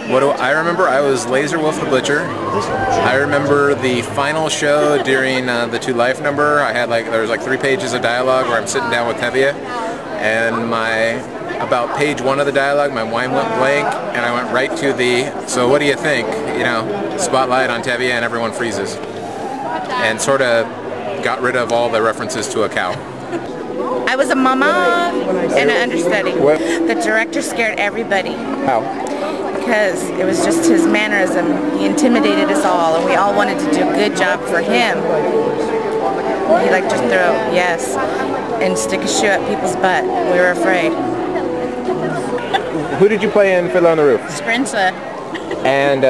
What do I remember? I was Laser Wolf the Butcher. I remember the final show during the 2 Life number. I had there was 3 pages of dialogue where I'm sitting down with Tevye, and about page 1 of the dialogue, my mind went blank, and I went right to the, so what do you think? Spotlight on Tevye, and everyone freezes. And sort of got rid of all the references to a cow. I was a mama and an understudy. What? The director scared everybody. How? Because it was just his mannerism. He intimidated us all, and we all wanted to do a good job for him. He liked to throw, yes, and stick a shoe at people's butt. We were afraid. Who did you play in Fiddler on the Roof? Sprinza. And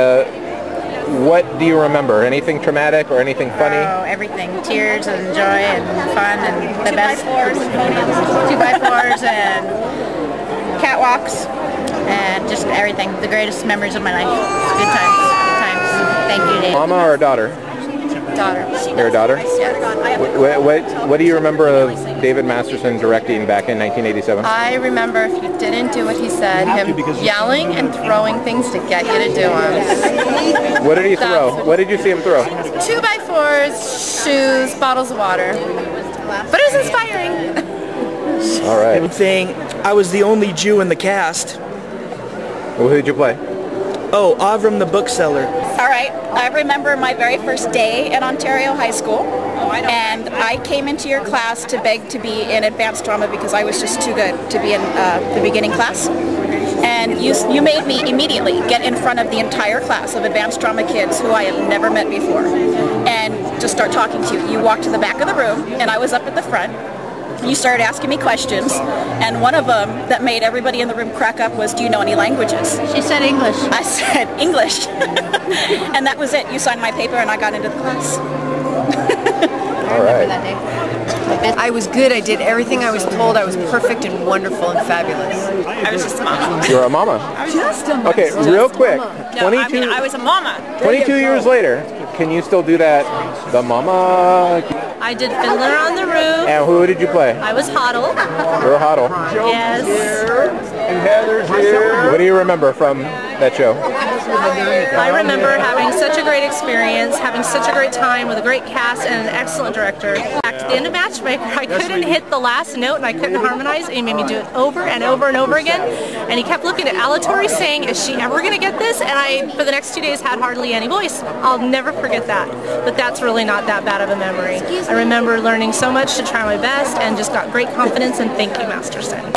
what do you remember? Anything traumatic or anything funny? Oh, everything. Tears and joy and fun and the best. 2x4s and catwalks and just everything. The greatest memories of my life. Good times. Good times. Thank you, Dave. Mama or daughter? Daughter. Your daughter? Yes. What do you remember of David Masterson directing back in 1987? I remember if you didn't do what he said, him yelling and throwing things to get you to do them. What did he throw? What did you see him throw? 2x4s, shoes, bottles of water. But it was inspiring. All right. I'm saying I was the only Jew in the cast. Well, who did you play? Oh, Avram the bookseller. All right, I remember my very first day at Ontario High School, and I came into your class to beg to be in advanced drama because I was just too good to be in the beginning class. And you made me immediately get in front of the entire class of advanced drama kids who I have never met before and just start talking to you. You walked to the back of the room, and I was up at the front. You started asking me questions, and one of them that made everybody in the room crack up was, do you know any languages? She said English. I said English. And that was it. You signed my paper and I got into the class. All right. I was good. I did everything I was told. I was perfect and wonderful and fabulous. I was just a mama. You're a mama. I was just a mama. Okay, real quick. No, I was a mama. 22 years later, can you still do that? The mama. I did Fiddler on the Roof. And who did you play? I was Hoddle. You're a Hoddle. Yes. And Heather's here. What do you remember from that show? I remember having such a great experience, having such a great time with a great cast and an excellent director. At the end of Matchmaker, I couldn't hit the last note and I couldn't harmonize, and he made me do it over and over and over again. And he kept looking at Alatori saying, is she ever going to get this? And I, for the next 2 days, had hardly any voice. I'll never forget that. But that's really not that bad of a memory. I remember learning so much to try my best and just got great confidence, and thank you, Masterson.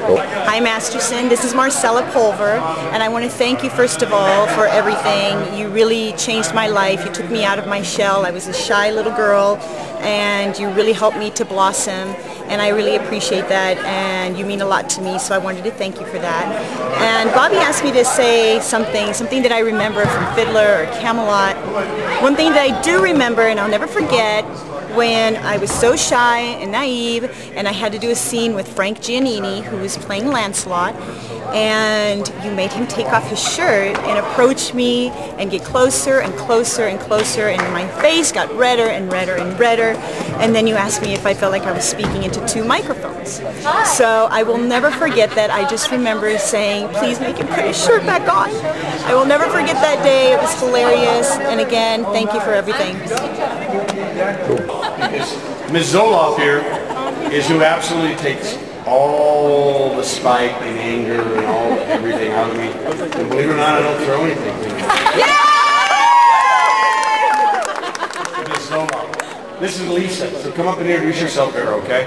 Hi Masterson, this is Marcella Pulver, and I want to thank you first of all for everything. You really changed my life. You took me out of my shell. I was a shy little girl, and you really helped me to blossom, and I really appreciate that, and you mean a lot to me, so I wanted to thank you for that. And Bobby asked me to say something that I remember from Fiddler or Camelot. One thing that I do remember, and I'll never forget, when I was so shy and naive, and I had to do a scene with Frank Giannini, who was playing Lancelot, and you made him take off his shirt and approach me and get closer and closer and closer, and my face got redder and redder and redder, and then you asked me if I felt like I was speaking into 2 microphones. So I will never forget that. I just remember saying, please make him put his shirt back on. I will never forget that day. It was hilarious, and again, thank you for everything. Ms. Zoloff here is who absolutely takes all the spite and anger and everything out of me. And believe it or not, I don't throw anything to you. Ms. Zoloff. This is Lisa, so come up and introduce yourself there, okay?